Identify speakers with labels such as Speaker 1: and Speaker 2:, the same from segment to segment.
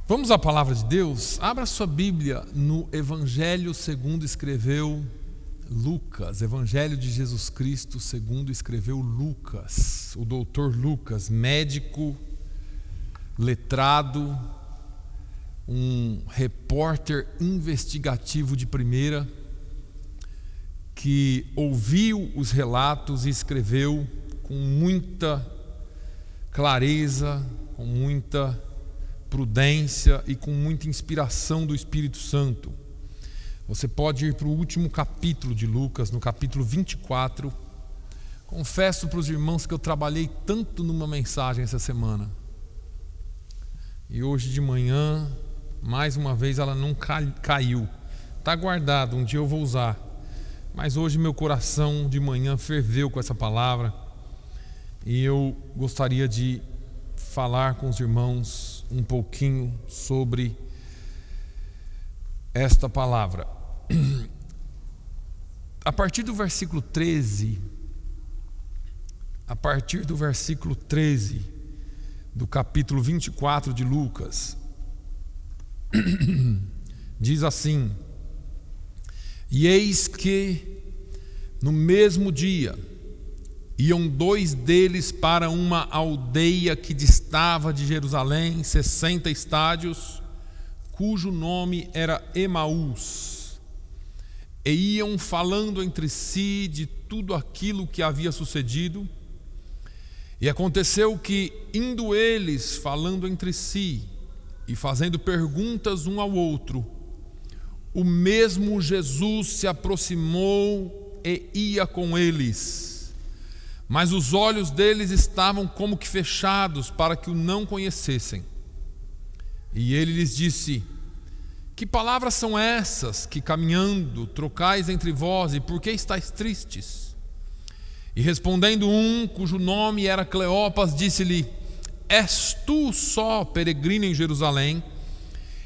Speaker 1: Vamos à palavra de Deus? Abra sua Bíblia no Evangelho segundo escreveu Lucas. Evangelho de Jesus Cristo segundo escreveu Lucas. O doutor Lucas, médico, letrado, um repórter investigativo de primeira, que ouviu os relatos e escreveu com muita clareza, com muita prudência e com muita inspiração do Espírito Santo. Você pode ir para o último capítulo de Lucas, no capítulo 24. Confesso para os irmãos que eu trabalhei tanto numa mensagem essa semana. E hoje de manhã, mais uma vez, ela não caiu. Está guardado, um dia eu vou usar. Mas hoje meu coração de manhã ferveu com essa palavra. E eu gostaria de falar com os irmãos um pouquinho sobre esta palavra. A partir do versículo 13, do capítulo 24 de Lucas, diz assim: E eis que no mesmo dia iam dois deles para uma aldeia que distava de Jerusalém 60 estádios, cujo nome era Emaús, e iam falando entre si de tudo aquilo que havia sucedido. E aconteceu que, indo eles falando entre si e fazendo perguntas um ao outro, o mesmo Jesus se aproximou e ia com eles. Mas os olhos deles estavam como que fechados para que o não conhecessem. E ele lhes disse: Que palavras são essas que caminhando trocais entre vós, e por que estáis tristes? E respondendo um, cujo nome era Cleopas, disse-lhe: És tu só peregrino em Jerusalém,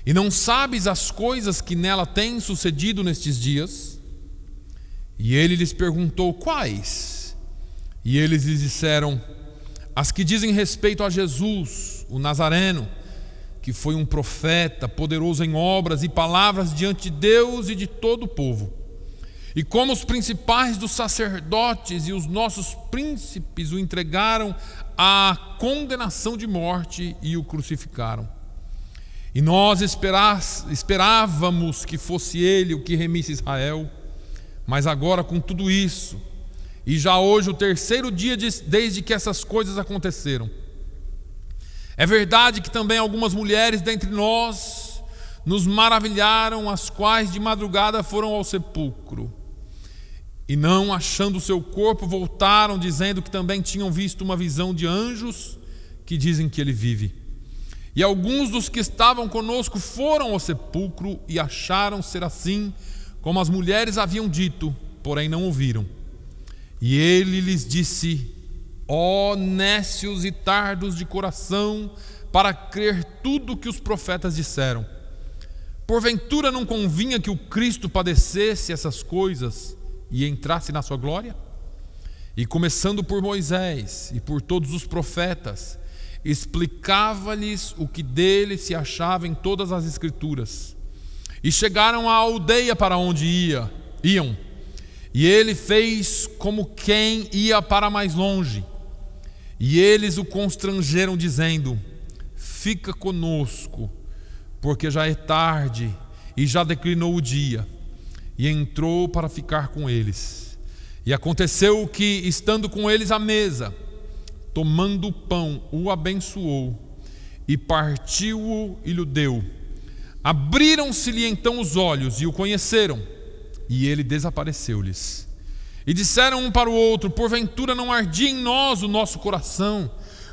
Speaker 1: e não sabes as coisas que nela têm sucedido nestes dias? E ele lhes perguntou: Quais? E eles lhes disseram: As que dizem respeito a Jesus, o Nazareno, que foi um profeta, poderoso em obras e palavras diante de Deus e de todo o povo. E como os principais dos sacerdotes e os nossos príncipes o entregaram à condenação de morte e o crucificaram. E nós esperávamos que fosse ele o que remisse Israel, mas agora com tudo isso, e já hoje o terceiro dia desde que essas coisas aconteceram. É verdade que também algumas mulheres dentre nós nos maravilharam, as quais de madrugada foram ao sepulcro, e não achando o seu corpo, voltaram dizendo que também tinham visto uma visão de anjos que dizem que ele vive. E alguns dos que estavam conosco foram ao sepulcro e acharam ser assim como as mulheres haviam dito, porém não ouviram. E ele lhes disse: Ó nécios e tardos de coração, para crer tudo o que os profetas disseram. Porventura não convinha que o Cristo padecesse essas coisas e entrasse na sua glória? E começando por Moisés e por todos os profetas, explicava-lhes o que dele se achava em todas as Escrituras. E chegaram à aldeia para onde iam. E ele fez como quem ia para mais longe. E eles o constrangeram, dizendo: Fica conosco, porque já é tarde e já declinou o dia. E entrou para ficar com eles. E aconteceu que, estando com eles à mesa, tomando o pão, o abençoou, e partiu-o e lhe deu. Abriram-se-lhe então os olhos e o conheceram. E ele desapareceu-lhes. E disseram um para o outro: Porventura não ardia em nós o nosso coração,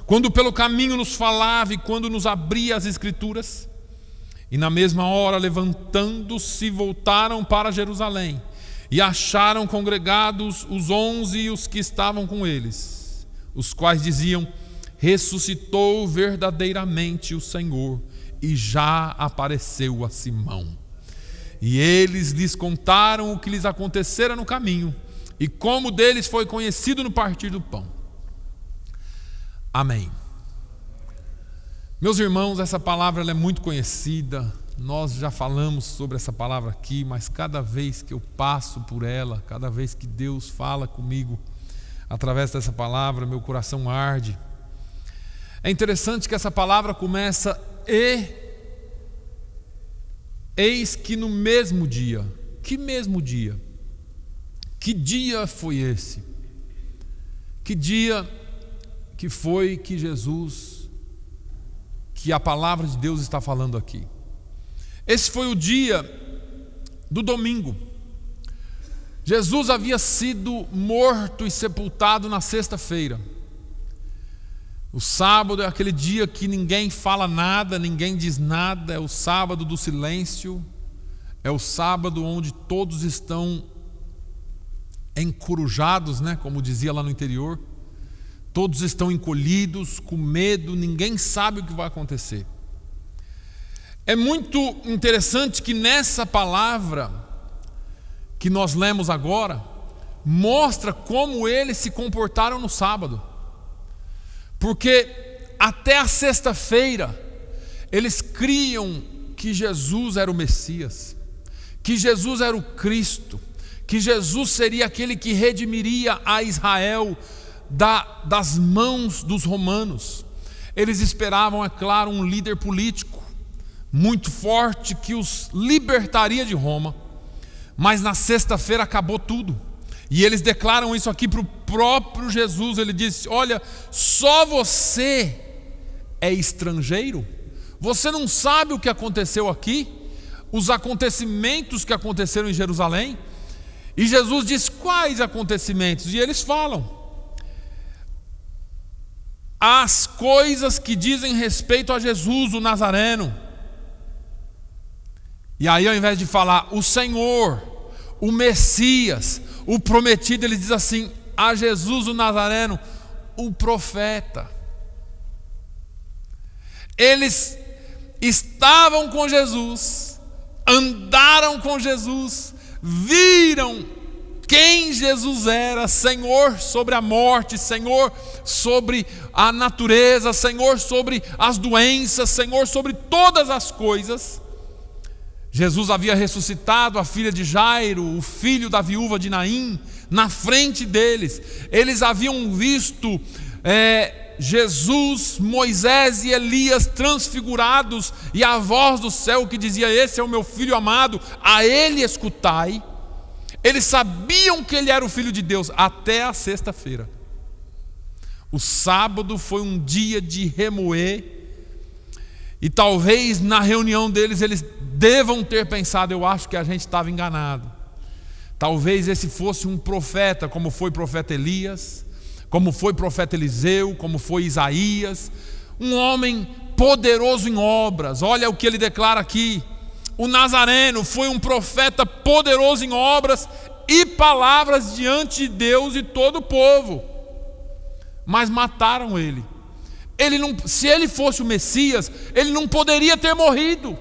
Speaker 1: quando pelo caminho nos falava e quando nos abria as Escrituras? E na mesma hora, levantando-se, voltaram para Jerusalém, e acharam congregados os 11 e os que estavam com eles, os quais diziam: Ressuscitou verdadeiramente o Senhor, e já apareceu a Simão. E eles lhes contaram o que lhes acontecera no caminho, e como deles foi conhecido no partir do pão. Amém. Meus irmãos, essa palavra ela é muito conhecida, nós já falamos sobre essa palavra aqui, mas cada vez que eu passo por ela, cada vez que Deus fala comigo através dessa palavra, meu coração arde. É interessante que essa palavra começa eis que no mesmo dia. Que mesmo dia? Que dia foi esse? Que dia que foi que Jesus, que a palavra de Deus está falando aqui? Esse foi o dia do domingo. Jesus havia sido morto e sepultado na sexta-feira. O sábado é aquele dia que ninguém fala nada, ninguém diz nada, é o sábado do silêncio, é o sábado onde todos estão encorujados, né? Como dizia lá no interior, todos estão encolhidos, com medo, ninguém sabe o que vai acontecer. É muito interessante que nessa palavra que nós lemos agora, mostra como eles se comportaram no sábado. Porque até a sexta-feira, eles criam que Jesus era o Messias, que Jesus era o Cristo, que Jesus seria aquele que redimiria a Israel das mãos dos romanos. Eles esperavam, é claro, um líder político muito forte que os libertaria de Roma. Mas na sexta-feira acabou tudo. E eles declaram isso aqui para o próprio Jesus. Ele disse: olha, só você é estrangeiro? Você não sabe o que aconteceu aqui? Os acontecimentos que aconteceram em Jerusalém? E Jesus diz: quais acontecimentos? E eles falam as coisas que dizem respeito a Jesus, o Nazareno. E aí, ao invés de falar o Senhor, o Messias, o prometido, ele diz assim: a Jesus o Nazareno, o profeta. Eles estavam com Jesus, andaram com Jesus, viram quem Jesus era: Senhor sobre a morte, Senhor sobre a natureza, Senhor sobre as doenças, Senhor sobre todas as coisas. Jesus havia ressuscitado a filha de Jairo, o filho da viúva de Naim, na frente deles. Eles haviam visto Jesus, Moisés e Elias transfigurados, e a voz do céu que dizia: esse é o meu filho amado, a ele escutai. Eles sabiam que ele era o filho de Deus até a sexta-feira. O sábado foi um dia de remoer, e talvez na reunião deles eles devam ter pensado: eu acho que a gente estava enganado. Talvez esse fosse um profeta, como foi o profeta Elias, como foi o profeta Eliseu, como foi Isaías, um homem poderoso em obras. Olha o que ele declara aqui: o Nazareno foi um profeta poderoso em obras e palavras diante de Deus e todo o povo. Mas mataram ele. Se ele fosse o Messias, ele não poderia ter morrido.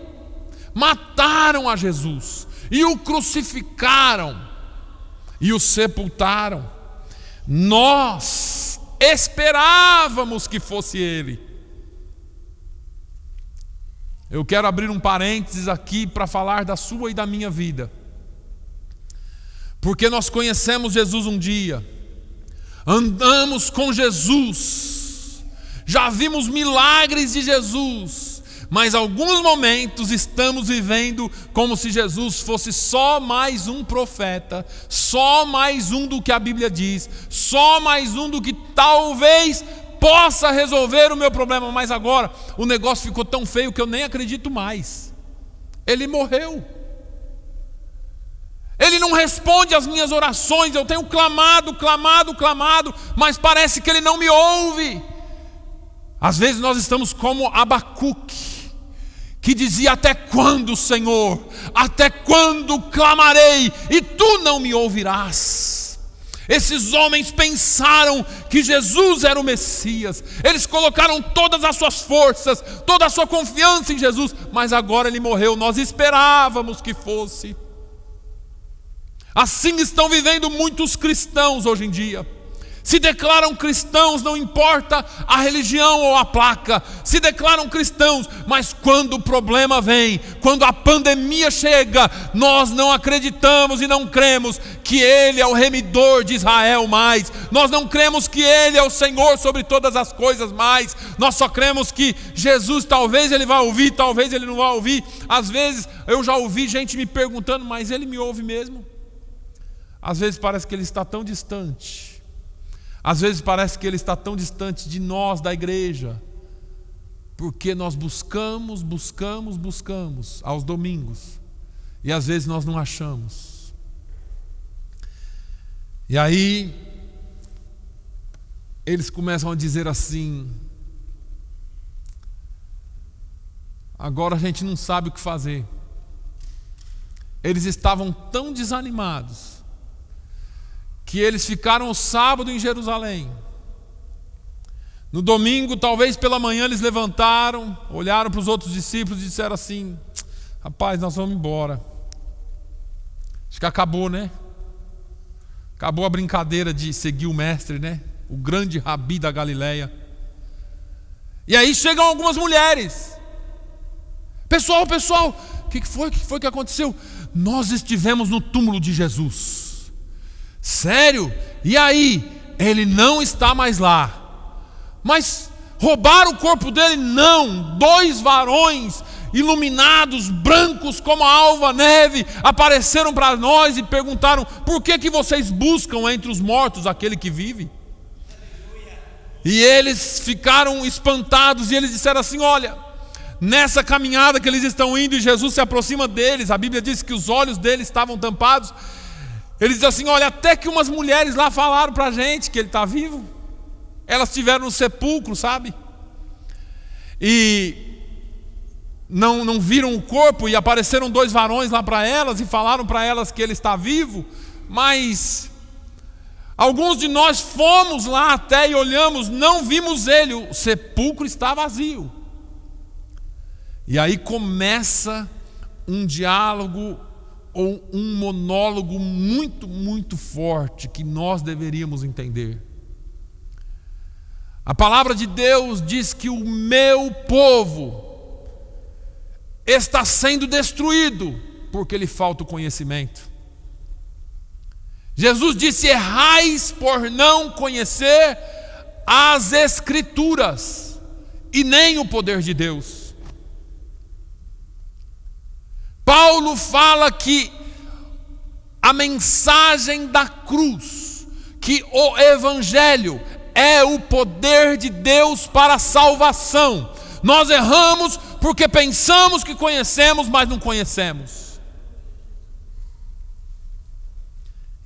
Speaker 1: Mataram a Jesus e o crucificaram e o sepultaram. Nós esperávamos que fosse ele. Eu quero abrir um parênteses aqui para falar da sua e da minha vida, porque nós conhecemos Jesus um dia, andamos com Jesus, já vimos milagres de Jesus, mas alguns momentos estamos vivendo como se Jesus fosse só mais um profeta, só mais um do que a Bíblia diz, só mais um do que talvez possa resolver o meu problema. Mas agora o negócio ficou tão feio que eu nem acredito mais. Ele morreu. Ele não responde às minhas orações. Eu tenho clamado, mas parece que ele não me ouve. Às vezes nós estamos como Abacuque, que dizia: até quando, Senhor? Até quando clamarei e tu não me ouvirás? Esses homens pensaram que Jesus era o Messias. Eles colocaram todas as suas forças, toda a sua confiança em Jesus, mas agora ele morreu. Nós esperávamos que fosse. Assim estão vivendo muitos cristãos hoje em dia. Se declaram cristãos, não importa a religião ou a placa, se declaram cristãos, mas quando o problema vem, quando a pandemia chega, nós não acreditamos e não cremos que Ele é o remidor de Israel mais, nós não cremos que Ele é o Senhor sobre todas as coisas mais, nós só cremos que Jesus, talvez Ele vai ouvir, talvez Ele não vai ouvir. Às vezes eu já ouvi gente me perguntando, mas Ele me ouve mesmo? Às vezes parece que Ele está tão distante. Às vezes parece que Ele está tão distante de nós, da igreja, porque nós buscamos aos domingos, e às vezes nós não achamos. E aí eles começam a dizer assim: agora a gente não sabe o que fazer. Eles estavam tão desanimados que eles ficaram o sábado em Jerusalém. No domingo, talvez pela manhã, eles levantaram, olharam para os outros discípulos e disseram assim: rapaz, nós vamos embora. Acho que acabou, né? Acabou a brincadeira de seguir o mestre, né? O grande rabi da Galileia. E aí chegam algumas mulheres. Pessoal, o que foi que aconteceu? Nós estivemos no túmulo de Jesus. Sério? E aí? Ele não está mais lá. Mas roubaram o corpo dele? Não. 2 varões iluminados, brancos como a alva neve, apareceram para nós e perguntaram: por que vocês buscam entre os mortos aquele que vive? E eles ficaram espantados e eles disseram assim: olha, nessa caminhada que eles estão indo e Jesus se aproxima deles, a Bíblia diz que os olhos deles estavam tampados. Eles dizem assim: olha, até que umas mulheres lá falaram para a gente que ele está vivo. Elas estiveram no sepulcro, sabe? E não viram o corpo, e apareceram 2 varões lá para elas e falaram para elas que ele está vivo. Mas alguns de nós fomos lá até e olhamos, não vimos ele, o sepulcro está vazio. E aí começa um diálogo ou um monólogo muito forte que nós deveríamos entender. A palavra de Deus diz que o meu povo está sendo destruído porque lhe falta o conhecimento. Jesus disse: errais por não conhecer as Escrituras e nem o poder de Deus. Paulo fala que a mensagem da cruz, que o Evangelho é o poder de Deus para a salvação. Nós erramos porque pensamos que conhecemos, mas não conhecemos.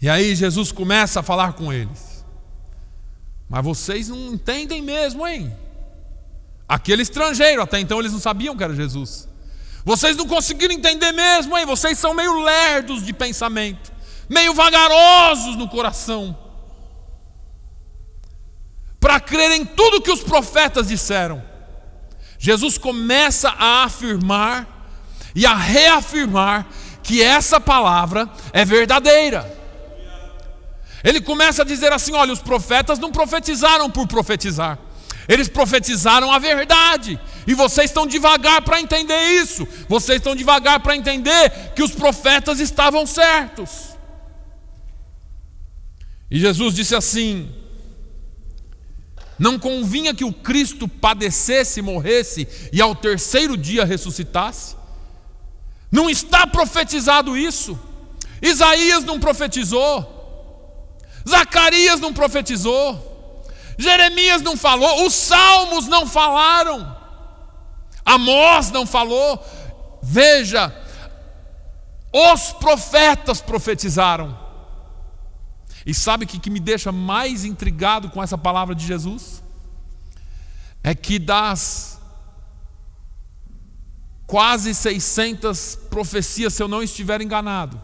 Speaker 1: E aí Jesus começa a falar com eles: mas vocês não entendem mesmo, hein? Aquele estrangeiro, até então eles não sabiam que era Jesus. Vocês não conseguiram entender mesmo, hein? Vocês são meio lerdos de pensamento, meio vagarosos no coração, para crer em tudo que os profetas disseram. Jesus começa a afirmar e a reafirmar que essa palavra é verdadeira. Ele começa a dizer assim: olha, os profetas não profetizaram por profetizar, eles profetizaram a verdade. E vocês estão devagar para entender isso. Vocês estão devagar para entender que os profetas estavam certos. E Jesus disse assim: não convinha que o Cristo padecesse, morresse e ao 3º dia ressuscitasse? Não está profetizado isso? Isaías não profetizou, Zacarias não profetizou, Jeremias não falou, os salmos não falaram, Amós não falou. Veja, os profetas profetizaram. E sabe o que me deixa mais intrigado com essa palavra de Jesus? É que das quase 600 profecias, se eu não estiver enganado,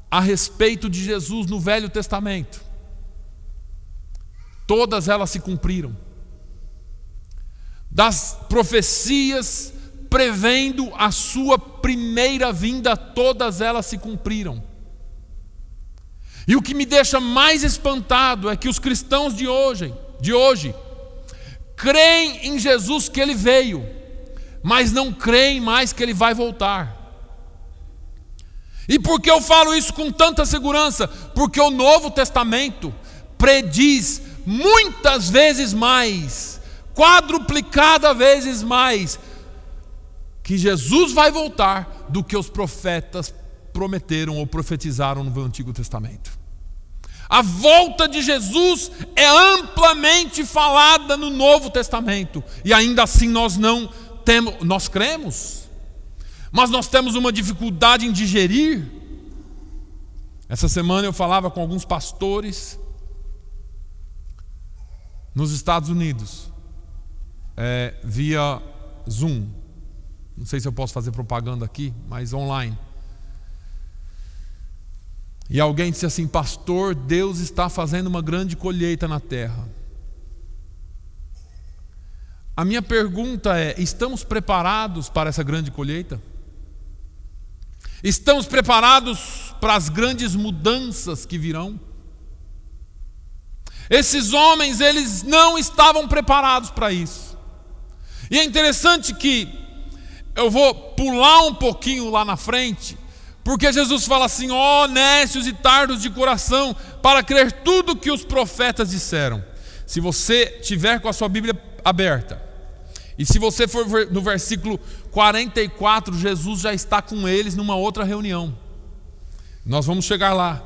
Speaker 1: a respeito de Jesus no Velho Testamento, todas elas se cumpriram. Das profecias prevendo a sua primeira vinda, todas elas se cumpriram. E o que me deixa mais espantado é que os cristãos de hoje creem em Jesus que Ele veio, mas não creem mais que Ele vai voltar. E por que eu falo isso com tanta segurança? Porque o Novo Testamento prediz muitas vezes mais, quadruplicada vezes mais, que Jesus vai voltar do que os profetas prometeram ou profetizaram no Antigo Testamento. A volta de Jesus é amplamente falada no Novo Testamento, e ainda assim nós cremos, mas nós temos uma dificuldade em digerir. Essa semana eu falava com alguns pastores nos Estados Unidos, via Zoom. Não sei se eu posso fazer propaganda aqui, mas online. E alguém disse assim: pastor, Deus está fazendo uma grande colheita na terra. A minha pergunta é: estamos preparados para essa grande colheita? Estamos preparados para as grandes mudanças que virão? Esses homens, eles não estavam preparados para isso. E é interessante que eu vou pular um pouquinho lá na frente, porque Jesus fala assim: ó nécios e tardos de coração, para crer tudo que os profetas disseram. Se você tiver com a sua Bíblia aberta, e se você for no versículo 44, Jesus já está com eles numa outra reunião. Nós vamos chegar lá.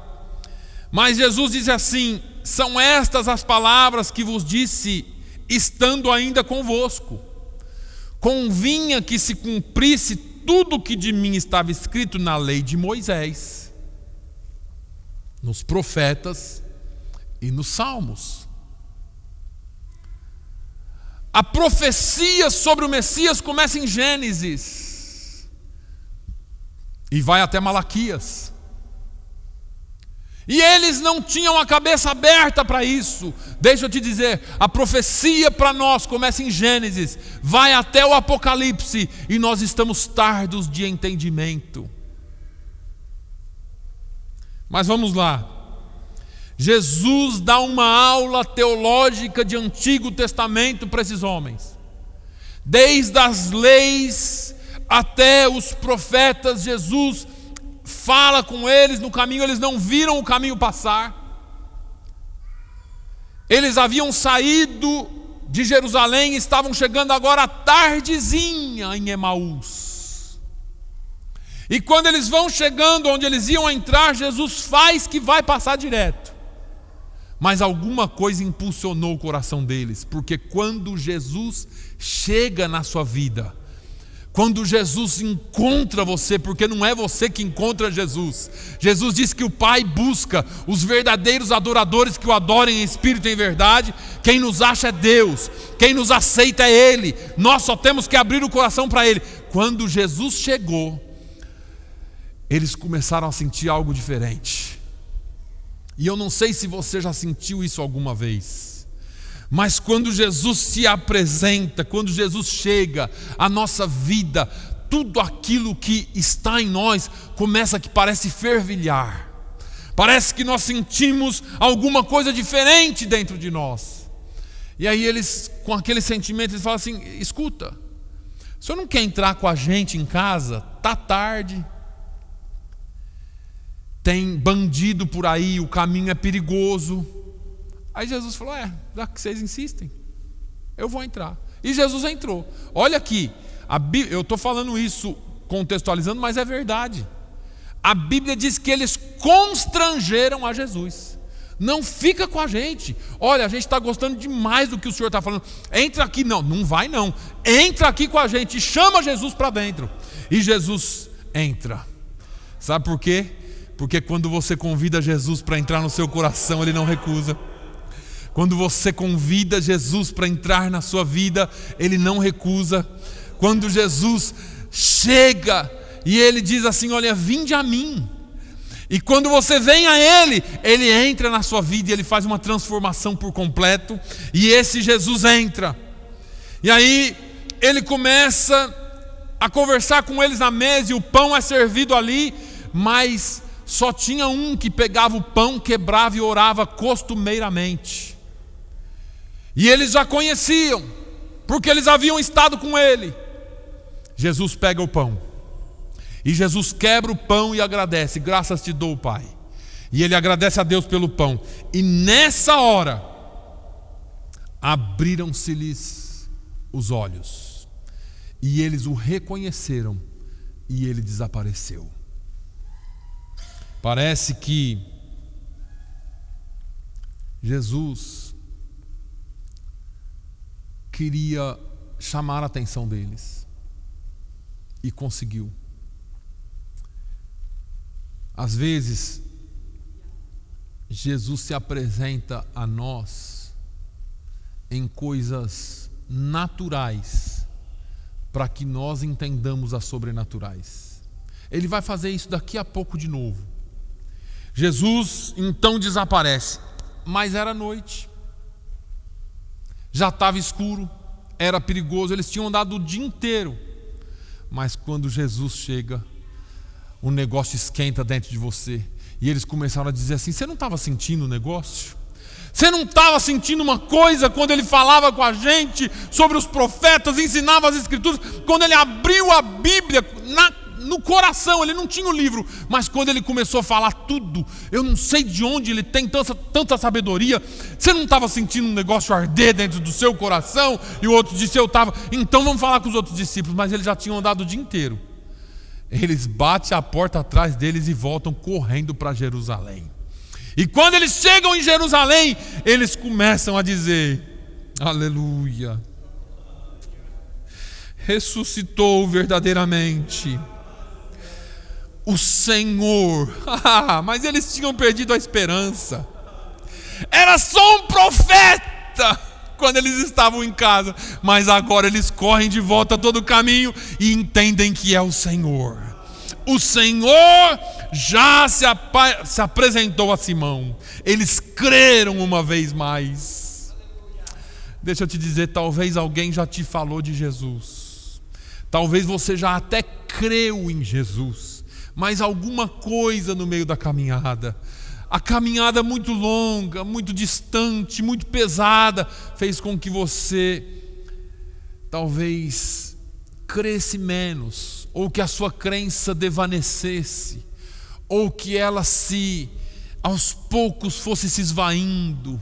Speaker 1: Mas Jesus diz assim: são estas as palavras que vos disse, estando ainda convosco. Convinha que se cumprisse tudo o que de mim estava escrito na lei de Moisés, nos profetas e nos salmos. A profecia sobre o Messias começa em Gênesis e vai até Malaquias. E eles não tinham a cabeça aberta para isso. Deixa eu te dizer, a profecia para nós começa em Gênesis, vai até o Apocalipse, e nós estamos tardos de entendimento. Mas vamos lá. Jesus dá uma aula teológica de Antigo Testamento para esses homens. Desde as leis até os profetas, Jesus fala com eles no caminho. Eles não viram o caminho passar. Eles haviam saído de Jerusalém e estavam chegando agora à tardezinha em Emaús. E quando eles vão chegando onde eles iam entrar, Jesus faz que vai passar direto. Mas alguma coisa impulsionou o coração deles, porque quando Jesus chega na sua vida, quando Jesus encontra você, porque não é você que encontra Jesus. Jesus diz que o Pai busca os verdadeiros adoradores que o adorem em espírito e em verdade. Quem nos acha é Deus, quem nos aceita é Ele. Nós só temos que abrir o coração para Ele. Quando Jesus chegou, eles começaram a sentir algo diferente. E eu não sei se você já sentiu isso alguma vez. Mas quando Jesus se apresenta, quando Jesus chega à nossa vida, tudo aquilo que está em nós começa que parece fervilhar. Parece que nós sentimos alguma coisa diferente dentro de nós. E aí eles, com aquele sentimento, eles falam assim: escuta, o senhor não quer entrar com a gente em casa? Tá tarde, tem bandido por aí, o caminho é perigoso. Aí Jesus falou: já que vocês insistem, eu vou entrar. E Jesus entrou. Olha aqui, eu estou falando isso contextualizando, mas é verdade. A Bíblia diz que eles constrangeram a Jesus. Não fica com a gente. Olha, a gente está gostando demais do que o Senhor está falando. Entra aqui. Não, não vai não. Entra aqui com a gente. Chama Jesus para dentro. E Jesus entra. Sabe por quê? Porque quando você convida Jesus para entrar no seu coração, Ele não recusa. Quando você convida Jesus para entrar na sua vida, Ele não recusa. Quando Jesus chega e Ele diz assim: olha, vinde a mim. E quando você vem a Ele, Ele entra na sua vida e Ele faz uma transformação por completo. E esse Jesus entra. E aí Ele começa a conversar com eles na mesa, e o pão é servido ali. Mas só tinha um que pegava o pão, quebrava e orava costumeiramente. E eles já conheciam, porque eles haviam estado com ele. Jesus pega o pão, e Jesus quebra o pão e agradece: graças te dou, Pai. E ele agradece a Deus pelo pão. E nessa hora, abriram-se-lhes os olhos, e eles o reconheceram, e ele desapareceu. Parece que Jesus queria chamar a atenção deles, e conseguiu. Às vezes, Jesus se apresenta a nós em coisas naturais, para que nós entendamos as sobrenaturais. Ele vai fazer isso daqui a pouco de novo. Jesus então desaparece, mas era noite, já estava escuro, era perigoso, eles tinham andado o dia inteiro. Mas quando Jesus chega, o negócio esquenta dentro de você, e eles começaram a dizer assim: você não estava sentindo o negócio? Você não estava sentindo uma coisa quando ele falava com a gente sobre os profetas, ensinava as escrituras? Quando ele abriu a Bíblia no coração, ele não tinha o livro, mas quando ele começou a falar tudo, eu não sei de onde ele tem tanta sabedoria. Você não estava sentindo um negócio arder dentro do seu coração? E o outro disse: eu estava. Então vamos falar com os outros discípulos. Mas eles já tinham andado o dia inteiro. Eles batem a porta atrás deles e voltam correndo para Jerusalém. E quando eles chegam em Jerusalém, eles começam a dizer: aleluia, ressuscitou verdadeiramente o Senhor. Mas eles tinham perdido a esperança. Era só um profeta quando eles estavam em casa, mas agora eles correm de volta todo o caminho e entendem que é o Senhor. O Senhor já se apresentou a Simão. Eles creram uma vez mais. Deixa eu te dizer, talvez alguém já te falou de Jesus, talvez você já até creu em Jesus, mas alguma coisa no meio da caminhada, a caminhada muito longa, muito distante, muito pesada, fez com que você talvez cresce menos, ou que a sua crença desvanecesse, ou que ela aos poucos fosse se esvaindo.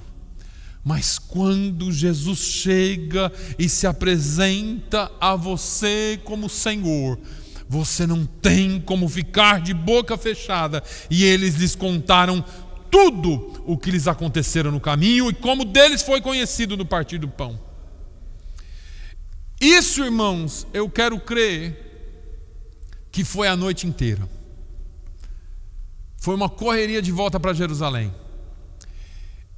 Speaker 1: Mas quando Jesus chega e se apresenta a você como Senhor, você não tem como ficar de boca fechada. E eles lhes contaram tudo o que lhes aconteceram no caminho e como deles foi conhecido no partir do pão. Isso, irmãos, eu quero crer que foi a noite inteira. Foi uma correria de volta para Jerusalém.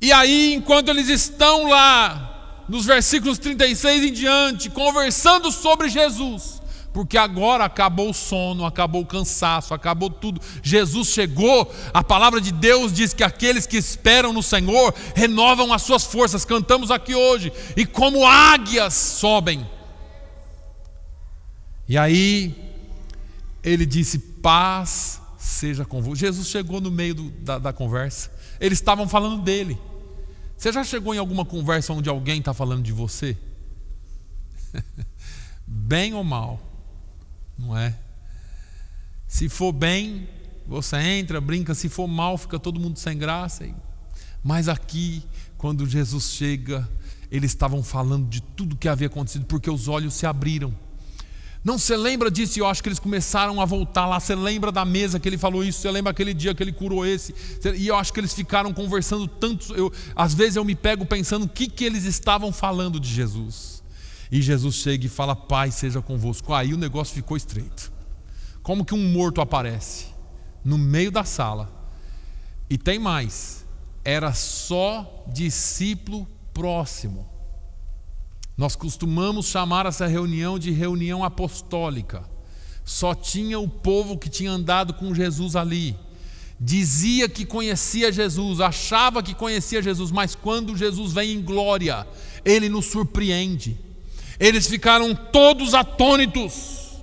Speaker 1: E aí, enquanto eles estão lá, nos versículos 36 em diante, conversando sobre Jesus, porque agora acabou o sono, acabou o cansaço, acabou tudo. Jesus chegou, a palavra de Deus diz que aqueles que esperam no Senhor renovam as suas forças. Cantamos aqui hoje, e como águias sobem. E aí, ele disse: paz seja convosco. Jesus chegou no meio da conversa. Eles estavam falando dele. Você já chegou em alguma conversa onde alguém está falando de você? Bem ou mal, não é? Se for bem, você entra, brinca. Se for mal, fica todo mundo sem graça. Mas aqui, quando Jesus chega, eles estavam falando de tudo que havia acontecido, porque os olhos se abriram. Não, você lembra disso? E eu acho que eles começaram a voltar lá. Você lembra da mesa que ele falou isso? Você lembra aquele dia que ele curou esse? E eu acho que eles ficaram conversando tanto. Às vezes eu me pego pensando o que eles estavam falando de Jesus. E Jesus chega e fala: paz seja convosco. Aí o negócio ficou estreito. Como que um morto aparece no meio da sala? E tem mais, era só discípulo próximo. Nós costumamos chamar essa reunião de reunião apostólica. Só tinha o povo que tinha andado com Jesus ali. Dizia que conhecia Jesus, achava que conhecia Jesus, mas quando Jesus vem em glória, ele nos surpreende. Eles ficaram todos atônitos.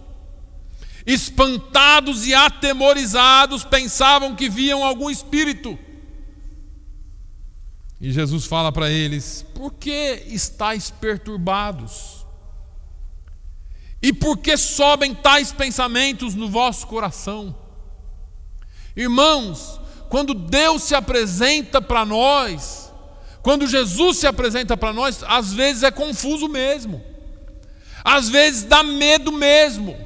Speaker 1: espantados e atemorizados, pensavam que viam algum espírito. E Jesus fala para eles: por que estáis perturbados? E por que sobem tais pensamentos no vosso coração? Irmãos, quando Deus se apresenta para nós, quando Jesus se apresenta para nós, às vezes é confuso mesmo, às vezes dá medo mesmo,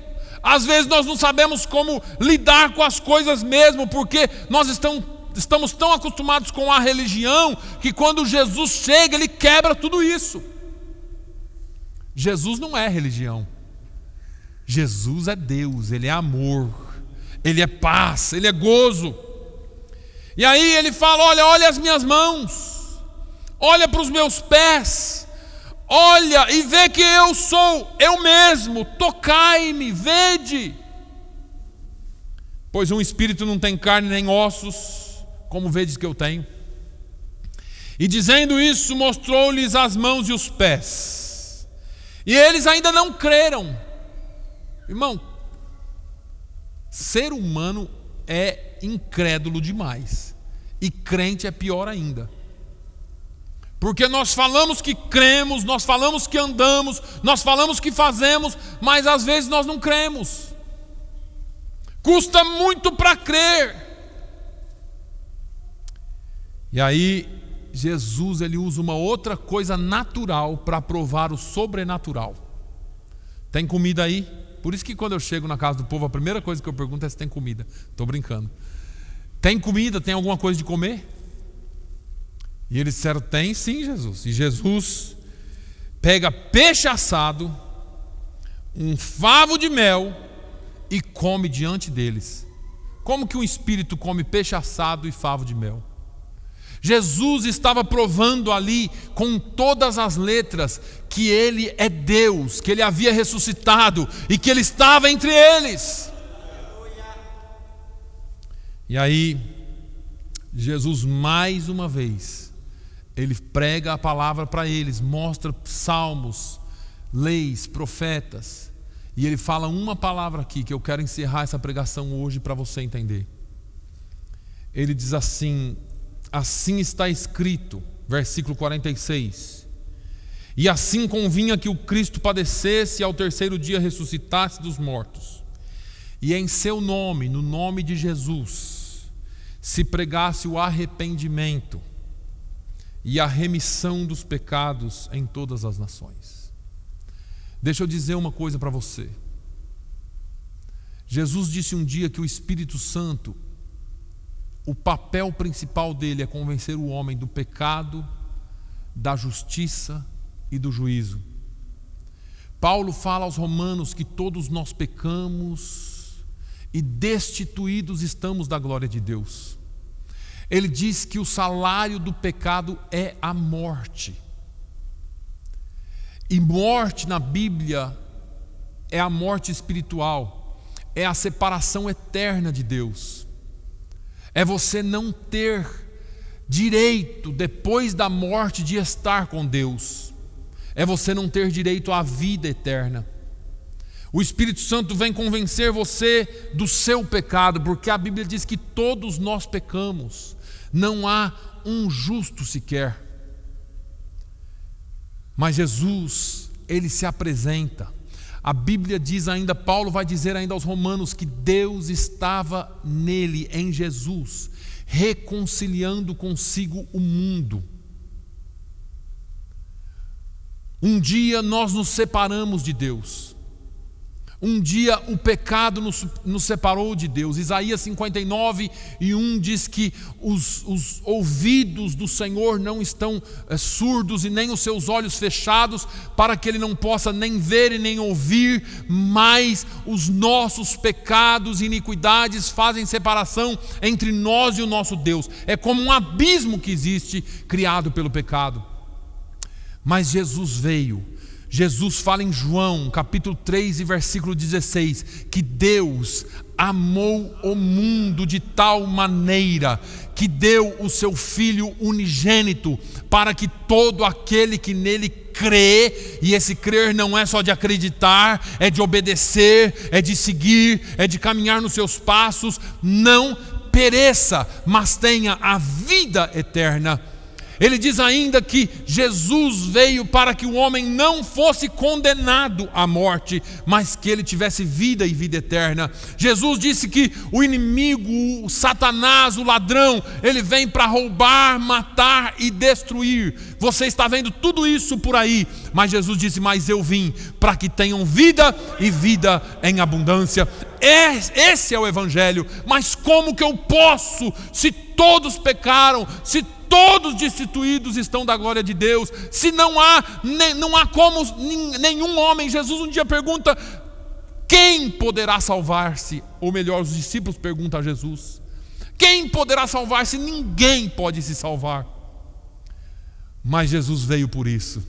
Speaker 1: às vezes nós não sabemos como lidar com as coisas mesmo, porque nós estamos tão acostumados com a religião que quando Jesus chega, Ele quebra tudo isso. Jesus não é religião. Jesus é Deus, Ele é amor, Ele é paz, Ele é gozo. E aí Ele fala: olha as minhas mãos, olha para os meus pés, olha e vê que eu sou eu mesmo, tocai-me, vede. Pois um espírito não tem carne nem ossos, como vedes que eu tenho. E dizendo isso, mostrou-lhes as mãos e os pés. E eles ainda não creram. Irmão, ser humano é incrédulo demais. E crente é pior ainda. Porque nós falamos que cremos, nós falamos que andamos, nós falamos que fazemos, mas às vezes nós não cremos. Custa muito para crer. E aí Jesus ele usa uma outra coisa natural para provar o sobrenatural. Tem comida aí? Por isso que quando eu chego na casa do povo, a primeira coisa que eu pergunto é se tem comida. Estou brincando. Tem comida? Tem alguma coisa de comer? E eles disseram: tem sim, Jesus. E Jesus pega peixe assado, um favo de mel e come diante deles. Como que um espírito come peixe assado e favo de mel? Jesus estava provando ali com todas as letras que Ele é Deus, que Ele havia ressuscitado e que Ele estava entre eles. E aí Jesus mais uma vez Ele prega a palavra para eles, mostra salmos, leis, profetas, e Ele fala uma palavra aqui que eu quero encerrar essa pregação hoje para você entender. Ele diz assim: assim está escrito, versículo 46: e assim convinha que o Cristo padecesse e ao terceiro dia ressuscitasse dos mortos, e em seu nome, no nome de Jesus, se pregasse o arrependimento e a remissão dos pecados em todas as nações. Deixa eu dizer uma coisa para você. Jesus disse um dia que o Espírito Santo, o papel principal dele é convencer o homem do pecado, da justiça e do juízo. Paulo fala aos Romanos que todos nós pecamos e destituídos estamos da glória de Deus. Ele diz que o salário do pecado é a morte. E morte na Bíblia é a morte espiritual, é a separação eterna de Deus. É você não ter direito, depois da morte, de estar com Deus. É você não ter direito à vida eterna. O Espírito Santo vem convencer você do seu pecado, porque a Bíblia diz que todos nós pecamos. Não há um justo sequer. Mas Jesus, Ele se apresenta. A Bíblia diz ainda, Paulo vai dizer ainda aos Romanos, que Deus estava nele, em Jesus, reconciliando consigo o mundo. Um dia nós nos separamos de Deus. Um dia o pecado nos separou de Deus. Isaías 59:1 diz que os ouvidos do Senhor não estão surdos e nem os seus olhos fechados, para que Ele não possa nem ver e nem ouvir, mas os nossos pecados e iniquidades fazem separação entre nós e o nosso Deus. É como um abismo que existe, criado pelo pecado. Mas Jesus veio Jesus fala em João, capítulo 3 e versículo 16, que Deus amou o mundo de tal maneira que deu o seu Filho unigênito, para que todo aquele que nele crê, e esse crer não é só de acreditar, é de obedecer, é de seguir, é de caminhar nos seus passos, não pereça, mas tenha a vida eterna. Ele diz ainda que Jesus veio para que o homem não fosse condenado à morte, mas que ele tivesse vida e vida eterna. Jesus disse que o inimigo, o Satanás, o ladrão, ele vem para roubar, matar e destruir. Você está vendo tudo isso por aí, mas Jesus disse: mas eu vim para que tenham vida e vida em abundância. Esse é o Evangelho. Mas como que eu posso, se todos pecaram, se todos destituídos estão da glória de Deus, se não há como nenhum homem? Jesus um dia pergunta: quem poderá salvar-se? Ou melhor, os discípulos perguntam a Jesus: quem poderá salvar-se? Ninguém pode se salvar. Mas Jesus veio por isso.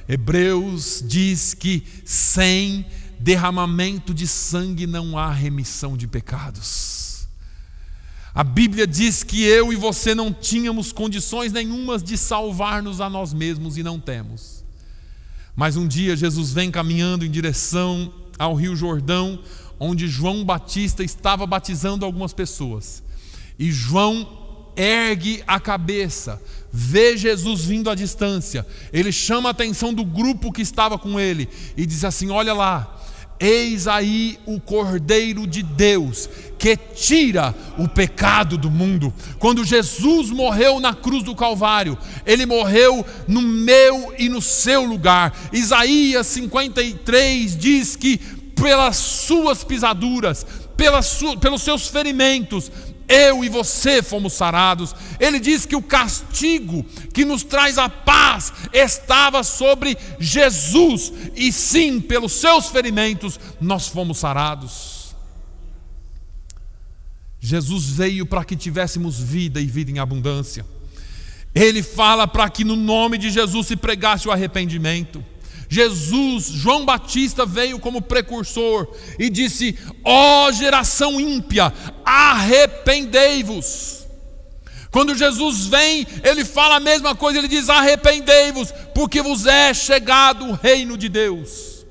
Speaker 1: Hebreus diz que sem derramamento de sangue não há remissão de pecados. A Bíblia diz que eu e você não tínhamos condições nenhumas de salvar-nos a nós mesmos, e não temos. Mas um dia Jesus vem caminhando em direção ao Rio Jordão, onde João Batista estava batizando algumas pessoas. E João ergue a cabeça, vê Jesus vindo à distância. Ele chama a atenção do grupo que estava com ele e diz assim: olha lá, eis aí o Cordeiro de Deus que tira o pecado do mundo. Quando Jesus morreu na cruz do Calvário, ele morreu no meu e no seu lugar. Isaías 53 diz que pelas suas pisaduras, pelos seus ferimentos, eu e você fomos sarados. Ele diz que o castigo que nos traz a paz estava sobre Jesus, e sim, pelos seus ferimentos nós fomos sarados. Jesus veio para que tivéssemos vida e vida em abundância. Ele fala para que no nome de Jesus se pregasse o arrependimento. João Batista veio como precursor e disse: ó geração ímpia, arrependei-vos. Quando Jesus vem, ele fala a mesma coisa, ele diz: arrependei-vos, porque vos é chegado o reino de Deus.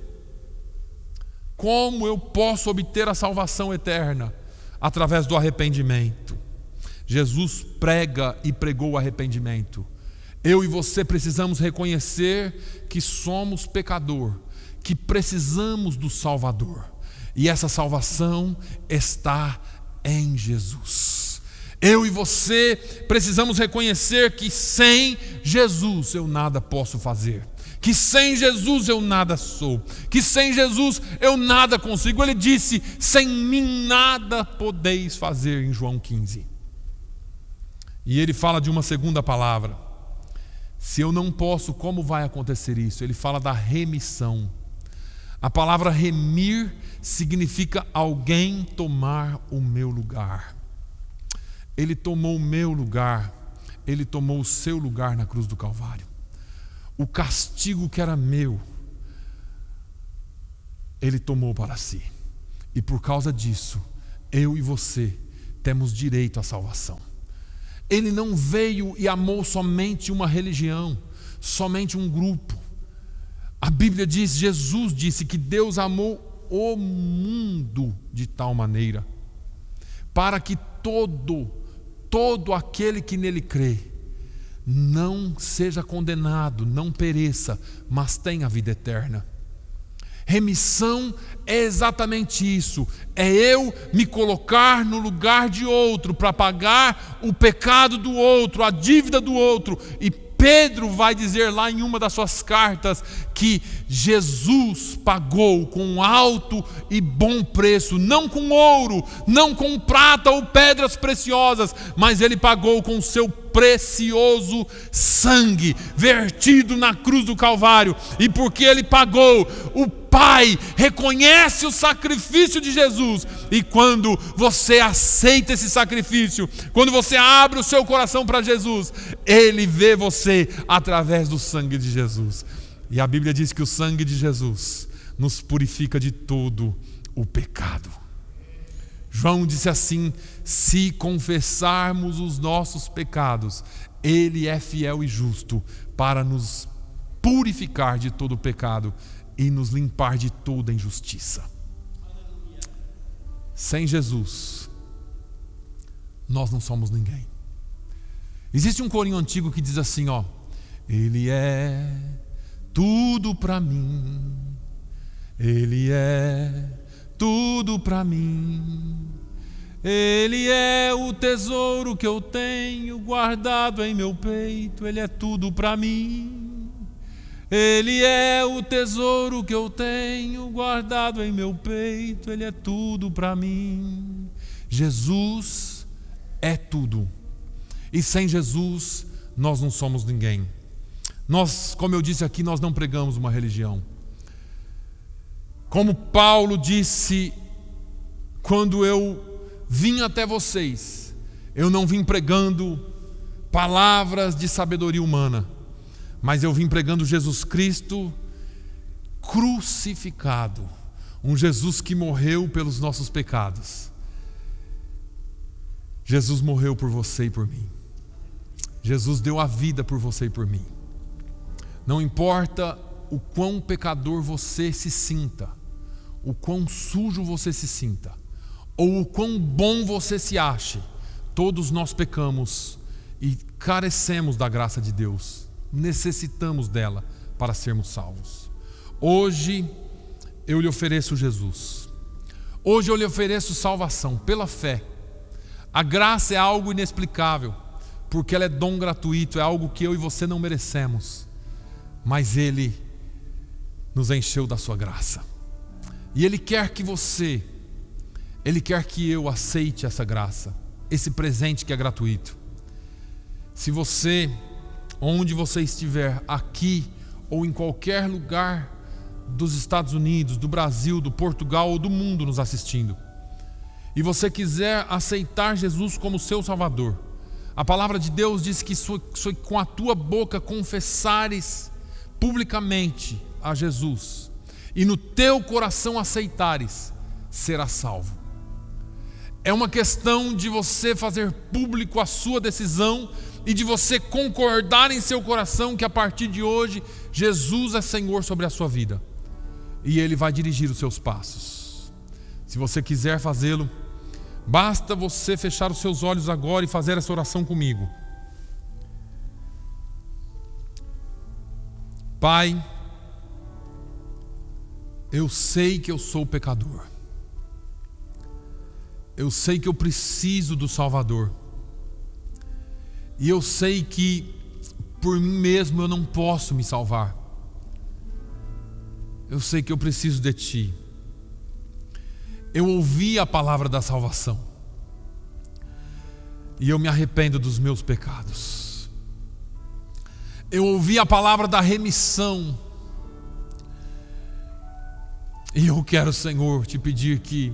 Speaker 1: Como eu posso obter a salvação eterna? Através do arrependimento. Jesus prega e pregou o arrependimento. Eu e você precisamos reconhecer que somos pecador, que precisamos do Salvador, e essa salvação está em Jesus. Eu e você precisamos reconhecer que sem Jesus eu nada posso fazer, que sem Jesus eu nada sou, que sem Jesus eu nada consigo. Ele disse: sem mim nada podeis fazer, em João 15. E ele fala de uma segunda palavra. Se eu não posso, como vai acontecer isso? Ele fala da remissão. A palavra remir significa alguém tomar o meu lugar. Ele tomou o meu lugar, ele tomou o seu lugar na cruz do Calvário. O castigo que era meu, ele tomou para si. E por causa disso, eu e você temos direito à salvação. Ele não veio e amou somente uma religião, somente um grupo. A Bíblia diz, Jesus disse que Deus amou o mundo de tal maneira, para que todo aquele que nele crê não seja condenado, não pereça, mas tenha a vida eterna. Remissão é exatamente isso, é eu me colocar no lugar de outro para pagar o pecado do outro, a dívida do outro. E Pedro vai dizer lá em uma das suas cartas que Jesus pagou com alto e bom preço, não com ouro, não com prata ou pedras preciosas, mas ele pagou com o seu precioso sangue vertido na cruz do Calvário. E porque ele pagou, o Pai reconhece o sacrifício de Jesus, e quando você aceita esse sacrifício, quando você abre o seu coração para Jesus, Ele vê você através do sangue de Jesus. E a Bíblia diz que o sangue de Jesus nos purifica de todo o pecado. João disse assim: se confessarmos os nossos pecados, Ele é fiel e justo para nos purificar de todo o pecado e nos limpar de toda injustiça. Sem Jesus, nós não somos ninguém. Existe um corinho antigo que diz assim, Ele é tudo para mim, Ele é tudo para mim, Ele é o tesouro que eu tenho guardado em meu peito, Ele é tudo para mim, Ele é o tesouro que eu tenho guardado em meu peito, Ele é tudo para mim. Jesus é tudo, e sem Jesus nós não somos ninguém. Nós, como eu disse aqui, nós não pregamos uma religião. Como Paulo disse, quando eu vim até vocês, eu não vim pregando palavras de sabedoria humana, mas eu vim pregando Jesus Cristo crucificado, um Jesus que morreu pelos nossos pecados. Jesus morreu por você e por mim. Jesus deu a vida por você e por mim. Não importa o quão pecador você se sinta, o quão sujo você se sinta, ou o quão bom você se ache, todos nós pecamos e carecemos da graça de Deus, necessitamos dela para sermos salvos. Hoje eu lhe ofereço Jesus, hoje eu lhe ofereço salvação pela fé. A graça é algo inexplicável, porque ela é dom gratuito, é algo que eu e você não merecemos, mas Ele nos encheu da sua graça. E Ele quer que você, Ele quer que eu aceite essa graça, esse presente que é gratuito. Se você, onde você estiver, aqui ou em qualquer lugar dos Estados Unidos, do Brasil, do Portugal ou do mundo nos assistindo, e você quiser aceitar Jesus como seu Salvador, a palavra de Deus diz que se com a tua boca confessares publicamente a Jesus e no teu coração aceitares, serás salvo. É uma questão de você fazer público a sua decisão e de você concordar em seu coração que a partir de hoje Jesus é Senhor sobre a sua vida e Ele vai dirigir os seus passos. Se você quiser fazê-lo, basta você fechar os seus olhos agora e fazer essa oração comigo. Pai, eu sei que eu sou pecador. Eu sei que eu preciso do Salvador. E eu sei que por mim mesmo eu não posso me salvar. Eu sei que eu preciso de Ti. Eu ouvi a palavra da salvação e eu me arrependo dos meus pecados. Eu ouvi a palavra da remissão e eu quero, Senhor, Te pedir que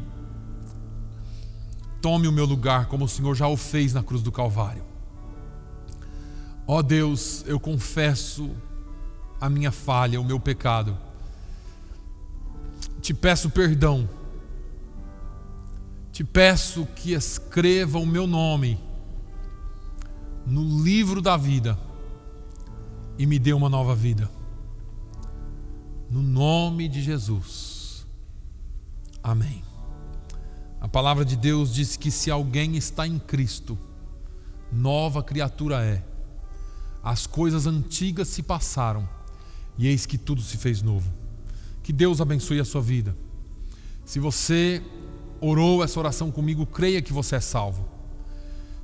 Speaker 1: tome o meu lugar como o Senhor já o fez na cruz do Calvário. Ó Deus, eu confesso a minha falha, o meu pecado. Te peço perdão. Te peço que escreva o meu nome no livro da vida e me dê uma nova vida. No nome de Jesus. Amém. A palavra de Deus diz que se alguém está em Cristo, nova criatura é. As coisas antigas se passaram e eis que tudo se fez novo. Que Deus abençoe a sua vida. Se você orou essa oração comigo, creia que você é salvo.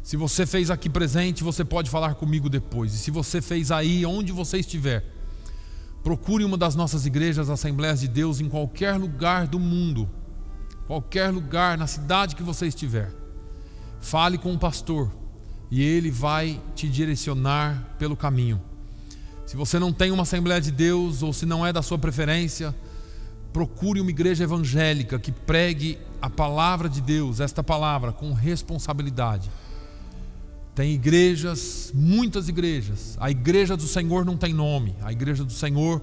Speaker 1: Se você fez aqui presente, você pode falar comigo depois. E se você fez aí, onde você estiver, procure uma das nossas igrejas, Assembleias de Deus, em qualquer lugar do mundo, qualquer lugar, na cidade que você estiver. Fale com o pastor e ele vai te direcionar pelo caminho. Se você não tem uma Assembleia de Deus, ou se não é da sua preferência, procure uma igreja evangélica que pregue a palavra de Deus, esta palavra, com responsabilidade. Tem igrejas, muitas igrejas. A igreja do Senhor não tem nome. A igreja do Senhor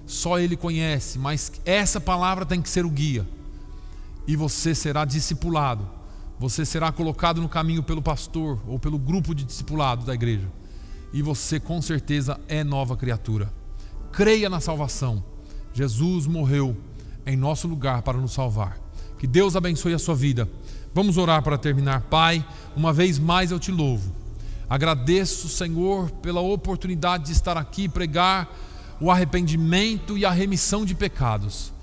Speaker 1: só Ele conhece, mas essa palavra tem que ser o guia. E você será discipulado, você será colocado no caminho pelo pastor ou pelo grupo de discipulados da igreja. E você com certeza é nova criatura. Creia na salvação. Jesus morreu em nosso lugar para nos salvar. Que Deus abençoe a sua vida. Vamos orar para terminar. Pai, uma vez mais eu te louvo. Agradeço, Senhor, pela oportunidade de estar aqui e pregar o arrependimento e a remissão de pecados.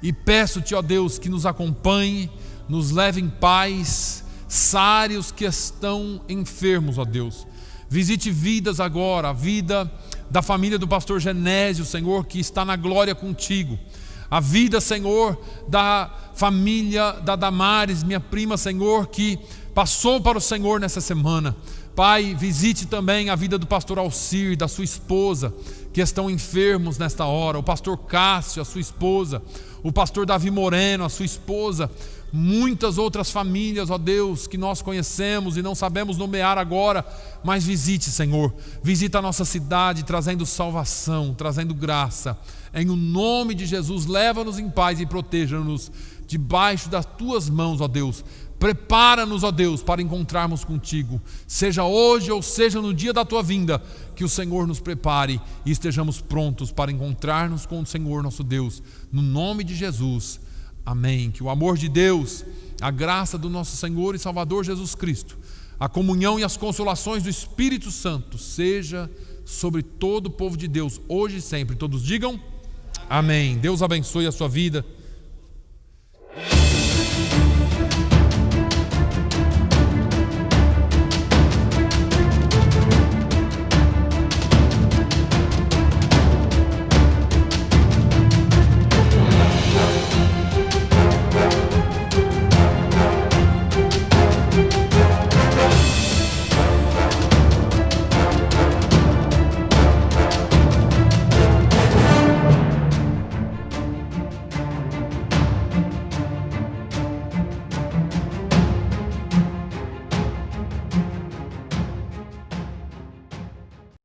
Speaker 1: E peço-te, ó Deus, que nos acompanhe, nos leve em paz, sare os que estão enfermos, ó Deus. Visite vidas agora, a vida da família do pastor Genésio, Senhor, que está na glória contigo. A vida, Senhor, da família da Damares, minha prima, Senhor, que passou para o Senhor nessa semana. Pai, visite também a vida do pastor Alcir, da sua esposa, que estão enfermos nesta hora. O pastor Cássio, a sua esposa. O pastor Davi Moreno, a sua esposa. Muitas outras famílias, ó Deus, que nós conhecemos e não sabemos nomear agora. Mas visite, Senhor. Visita a nossa cidade, trazendo salvação, trazendo graça. Em o nome de Jesus, leva-nos em paz e proteja-nos debaixo das tuas mãos, ó Deus. Prepara-nos, ó Deus, para encontrarmos contigo. Seja hoje ou seja no dia da tua vinda, que o Senhor nos prepare e estejamos prontos para encontrar-nos com o Senhor nosso Deus. No nome de Jesus. Amém. Que o amor de Deus, a graça do nosso Senhor e Salvador Jesus Cristo, a comunhão e as consolações do Espírito Santo seja sobre todo o povo de Deus, hoje e sempre. Todos digam amém. Deus abençoe a sua vida.